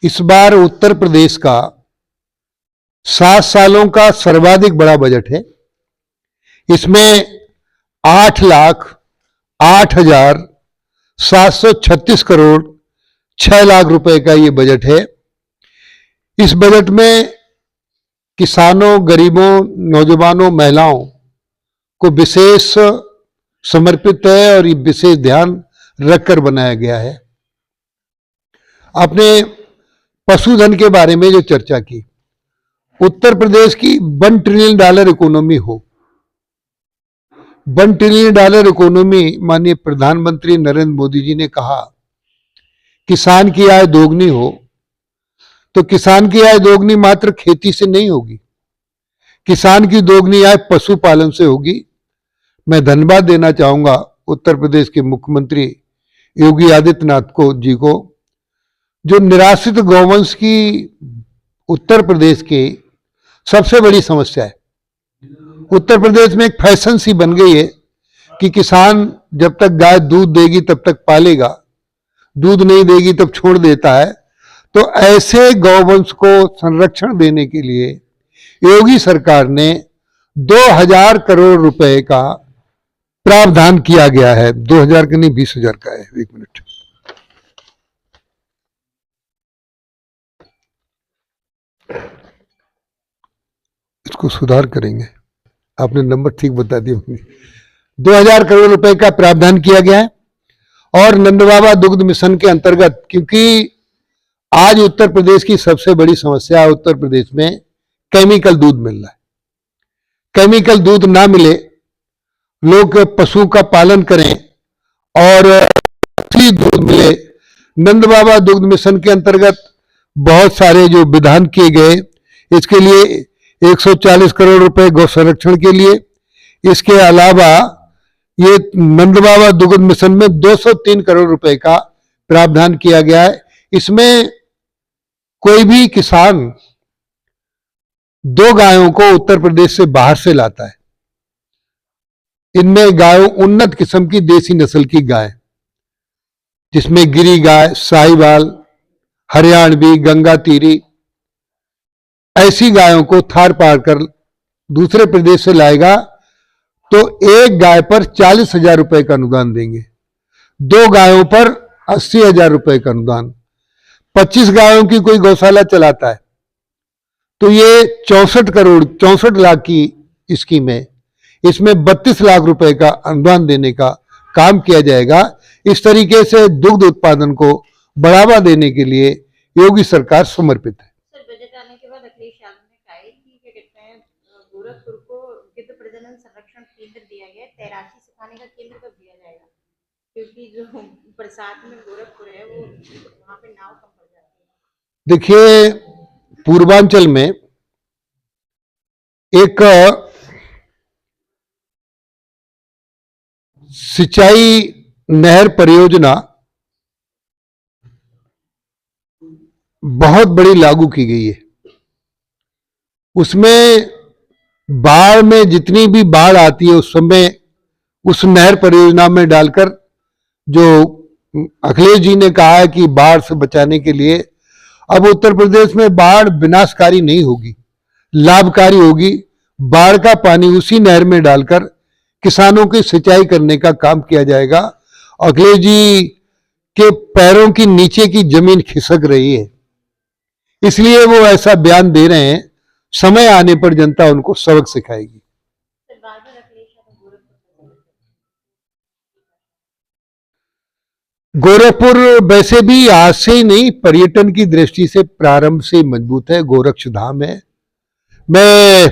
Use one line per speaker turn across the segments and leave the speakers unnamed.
इस बार उत्तर प्रदेश का 7 सालों का सर्वाधिक बड़ा बजट है। इसमें 8,08,736 करोड़ 6 लाख रुपए का ये बजट है। इस बजट में किसानों, गरीबों, नौजवानों, महिलाओं को विशेष समर्पित है और ये विशेष ध्यान रखकर बनाया गया है। आपने पशुधन के बारे में जो चर्चा की, उत्तर प्रदेश की $1 ट्रिलियन इकोनॉमी हो, $1 ट्रिलियन इकोनॉमी माननीय प्रधानमंत्री नरेंद्र मोदी जी ने कहा किसान की आय दोगुनी हो, तो किसान की आय दोगुनी मात्र खेती से नहीं होगी, किसान की दोगुनी आय पशुपालन से होगी। मैं धन्यवाद देना चाहूंगा उत्तर प्रदेश के मुख्यमंत्री योगी आदित्यनाथ जी को, जो निराश्रित गौवंश की उत्तर प्रदेश की सबसे बड़ी समस्या है। उत्तर प्रदेश में एक फैशन सी बन गई है कि किसान जब तक गाय दूध देगी तब तक पालेगा, दूध नहीं देगी तब छोड़ देता है। तो ऐसे गौवंश को संरक्षण देने के लिए योगी सरकार ने 2,000 करोड़ रुपए का प्रावधान किया गया है। 2,000 का नहीं, 20,000 का है। एक मिनट, इसको सुधार करेंगे। आपने नंबर ठीक बता दिया। 2,000 करोड़ रुपए का प्रावधान किया गया है। और नंदबाबा दुग्ध मिशन के अंतर्गत, क्योंकि आज उत्तर प्रदेश की सबसे बड़ी समस्या, उत्तर प्रदेश में केमिकल दूध मिल रहा है। केमिकल दूध ना मिले, लोग पशु का पालन करें और असली दूध मिले। नंदबाबा दुग्ध मिशन के अंतर्गत बहुत सारे जो विधान किए गए, इसके लिए 140 करोड़ रुपए गौ संरक्षण के लिए। इसके अलावा ये नंदबाबा दुग्ध मिशन में 203 करोड़ रुपए का प्रावधान किया गया है। इसमें कोई भी किसान 2 गायों को उत्तर प्रदेश से बाहर से लाता है। इनमें गायों उन्नत किस्म की देसी नस्ल की गाय, जिसमें गिरी गाय, साहिवाल, हरियाणवी, गंगा तीरी, ऐसी गायों को थार पार कर दूसरे प्रदेश से लाएगा तो एक गाय पर 40,000 रुपए का अनुदान देंगे, 2 गायों पर 80,000 रुपए का अनुदान। 25 गायों की कोई गौशाला चलाता है तो ये 64 लाख की स्कीम है। इसमें 32 लाख रुपए का अनुदान देने का काम किया जाएगा। इस तरीके से दुग्ध उत्पादन को बढ़ावा देने के लिए योगी सरकार समर्पित है।
सर, बजट आने के बाद अखिलेश यादव ने कहा है कि क्या कहते हैं, गोरखपुर को गिद्ध प्रजनन संरक्षण केंद्र दिया गया है, तैराकी सिखाने का केंद्र कब दिया जाएगा? क्योंकि जो बरसात में गोरखपुर है वो वहां पे नाव कम पड़ जाती है।
देखिए, पूर्वांचल में एक सिंचाई नहर परियोजना बहुत बड़ी लागू की गई है। उसमें बाढ़ में जितनी भी बाढ़ आती है उस समय उस नहर परियोजना में डालकर, जो अखिलेश जी ने कहा है कि बाढ़ से बचाने के लिए अब उत्तर प्रदेश में बाढ़ विनाशकारी नहीं होगी, लाभकारी होगी। बाढ़ का पानी उसी नहर में डालकर किसानों की सिंचाई करने का काम किया जाएगा। अखिलेश जी के पैरों की नीचे की जमीन खिसक रही है, इसलिए वो ऐसा बयान दे रहे हैं। समय आने पर जनता उनको सबक सिखाएगी। गोरखपुर वैसे भी आज से ही नहीं, पर्यटन की दृष्टि से प्रारंभ से मजबूत है। गोरक्ष धाम है। मैं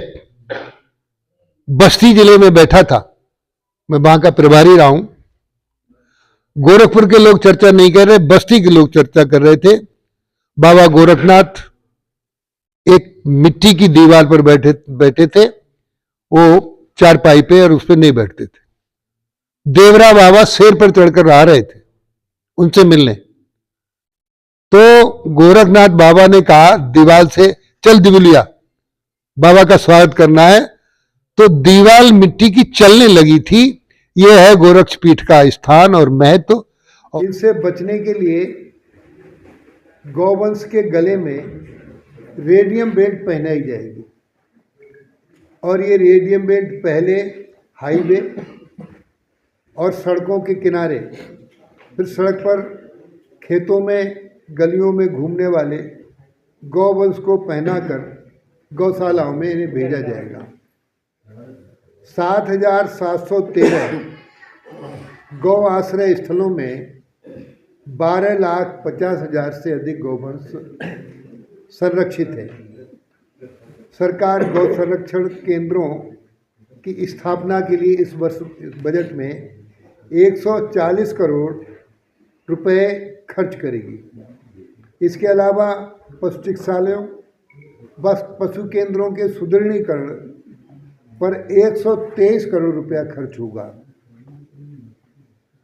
बस्ती जिले में बैठा था, मैं वहां का प्रभारी रहा हूं। गोरखपुर के लोग चर्चा नहीं कर रहे, बस्ती के लोग चर्चा कर रहे थे। बाबा गोरखनाथ एक मिट्टी की दीवार पर बैठे थे, वो चारपाई पे, और उस पर नहीं बैठते थे। देवरा बाबा शेर पर चढ़कर आ रहे थे उनसे मिलने, तो गोरखनाथ बाबा ने कहा दीवाल से, चल दिवलिया, बाबा का स्वागत करना है। तो दीवाल मिट्टी की चलने लगी थी। यह है गोरक्षपीठ का स्थान और महत्व। इनसे बचने के लिए गौवंश के गले में रेडियम बेल्ट पहनाई जाएगी और ये रेडियम बेल्ट पहले हाईवे और सड़कों के किनारे, फिर सड़क पर, खेतों में, गलियों में घूमने वाले गौवंश को पहनाकर गौशालाओं में इन्हें भेजा जाएगा। 7,713 गौ आश्रय स्थलों में 12,50,000 से अधिक गौवंश संरक्षित है। सरकार गौ संरक्षण केंद्रों की स्थापना के लिए इस वर्ष बजट में 140 करोड़ रुपए खर्च करेगी। इसके अलावा पशु चिकित्सालयों, पशु केंद्रों के सुदृढ़ीकरण पर 123 करोड़ रुपया खर्च होगा।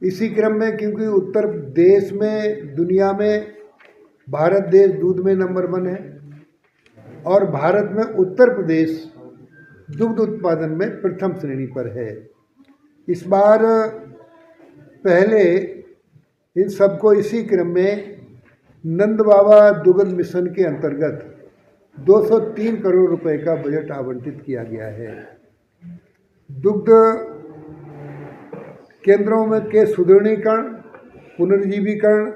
इसी क्रम में, क्योंकि उत्तर देश में, दुनिया में भारत देश दूध में नंबर 1 है और भारत में उत्तर प्रदेश दुग्ध उत्पादन में प्रथम श्रेणी पर है। इस बार पहले इन सबको इसी क्रम में नंद बाबा दुग्ध मिशन के अंतर्गत 203 करोड़ रुपए का बजट आवंटित किया गया है। दुग्ध केंद्रों में के सुदृढ़ीकरण, पुनर्जीवीकरण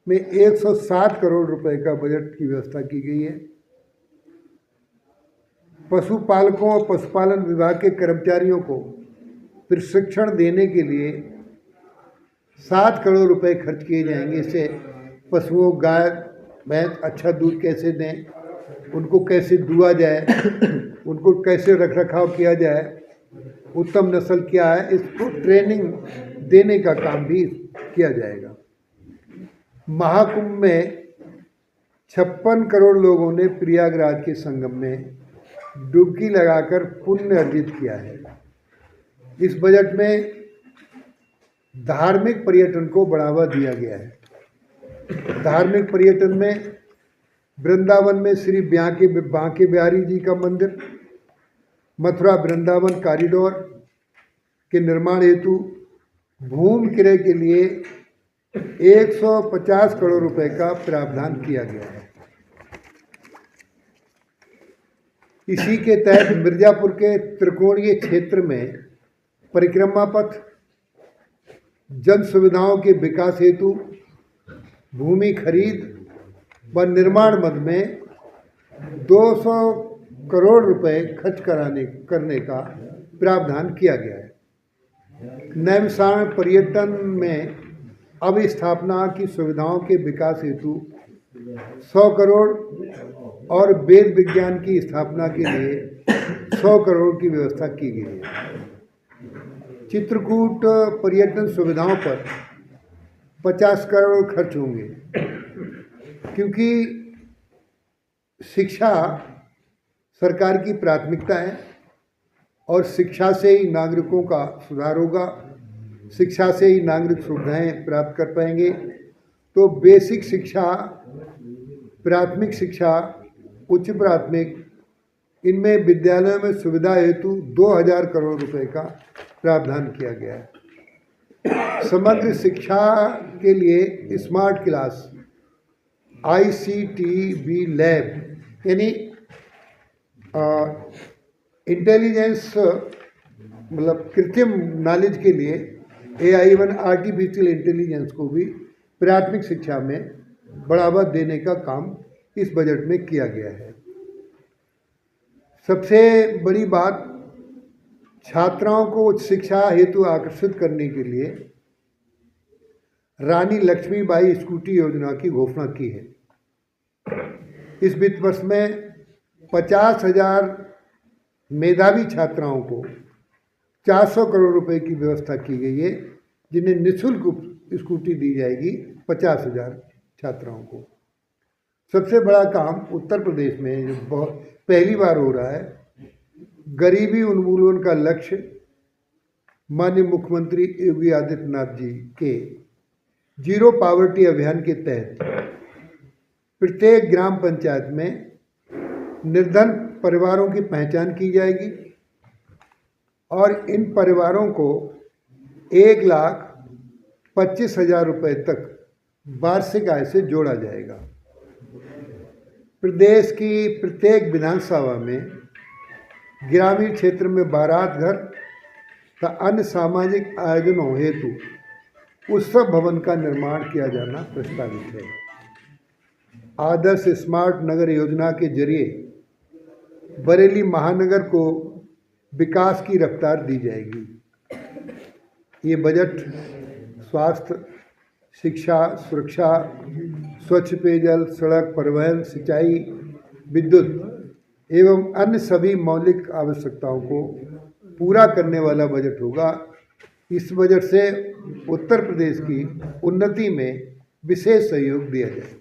में 107 करोड़ रुपए का बजट की व्यवस्था की गई है। पशुपालकों और पशुपालन विभाग के कर्मचारियों को प्रशिक्षण देने के लिए 7 करोड़ रुपए खर्च किए जाएंगे। इससे पशुओं, गाय भैंस अच्छा दूध कैसे दें, उनको कैसे दुआ जाए, उनको कैसे रख रखाव किया जाए, उत्तम नस्ल क्या है, इसको ट्रेनिंग देने का काम भी किया जाएगा। महाकुंभ में 56 करोड़ लोगों ने प्रयागराज के संगम में डुबकी लगाकर पुण्य अर्जित किया है। इस बजट में धार्मिक पर्यटन को बढ़ावा दिया गया है। धार्मिक पर्यटन में वृंदावन में श्री बांके बिहारी जी का मंदिर, मथुरा वृंदावन कॉरिडोर के निर्माण हेतु भूमि क्रय के लिए 150 करोड़ रुपए का प्रावधान किया गया है। इसी के तहत मिर्जापुर के त्रिकोणीय क्षेत्र में परिक्रमा पथ, जन सुविधाओं के विकास हेतु भूमि खरीद व निर्माण मद में 200 करोड़ रुपए खर्च करने का प्रावधान किया गया है। नैमिषारण्य पर्यटन में अब स्थापना की सुविधाओं के विकास हेतु 100 करोड़ और वेद विज्ञान की स्थापना के लिए 100 करोड़ की व्यवस्था की गई है। चित्रकूट पर्यटन सुविधाओं पर 50 करोड़ खर्च होंगे, क्योंकि शिक्षा सरकार की प्राथमिकता है और शिक्षा से ही नागरिकों का सुधार होगा, शिक्षा से ही नागरिक सुविधाएं प्राप्त कर पाएंगे। तो बेसिक शिक्षा, प्राथमिक शिक्षा, उच्च प्राथमिक, इनमें विद्यालयों में सुविधा हेतु 2000 करोड़ रुपए का प्रावधान किया गया है। समग्र शिक्षा के लिए स्मार्ट क्लास, ICTV लैब यानी इंटेलिजेंस, मतलब कृत्रिम नॉलेज के लिए AI1 आर्टिफिशियल इंटेलिजेंस को भी प्राथमिक शिक्षा में बढ़ावा देने का काम इस बजट में किया गया है। सबसे बड़ी बात, छात्राओं को उच्च शिक्षा हेतु आकर्षित करने के लिए रानी लक्ष्मीबाई स्कूटी योजना की घोषणा की है। इस वित्त वर्ष में 50,000 मेधावी छात्राओं को 400 करोड़ रुपए की व्यवस्था की गई है, जिन्हें निःशुल्क स्कूटी दी जाएगी 50,000 छात्राओं को। सबसे बड़ा काम उत्तर प्रदेश में जो बहुत पहली बार हो रहा है, गरीबी उन्मूलन का लक्ष्य माननीय मुख्यमंत्री योगी आदित्यनाथ जी के जीरो पावर्टी अभियान के तहत प्रत्येक ग्राम पंचायत में निर्धन परिवारों की पहचान की जाएगी और इन परिवारों को 1,25,000 रुपये तक वार्षिक आय से जोड़ा जाएगा। प्रदेश की प्रत्येक विधानसभा में ग्रामीण क्षेत्र में बारात घर तथा अन्य सामाजिक आयोजनों हेतु उत्सव भवन का निर्माण किया जाना प्रस्तावित है। आदर्श स्मार्ट नगर योजना के जरिए बरेली महानगर को विकास की रफ्तार दी जाएगी। ये बजट स्वास्थ्य, शिक्षा, सुरक्षा, स्वच्छ पेयजल, सड़क, परिवहन, सिंचाई, विद्युत एवं अन्य सभी मौलिक आवश्यकताओं को पूरा करने वाला बजट होगा। इस बजट से उत्तर प्रदेश की उन्नति में विशेष सहयोग दिया जाएगा।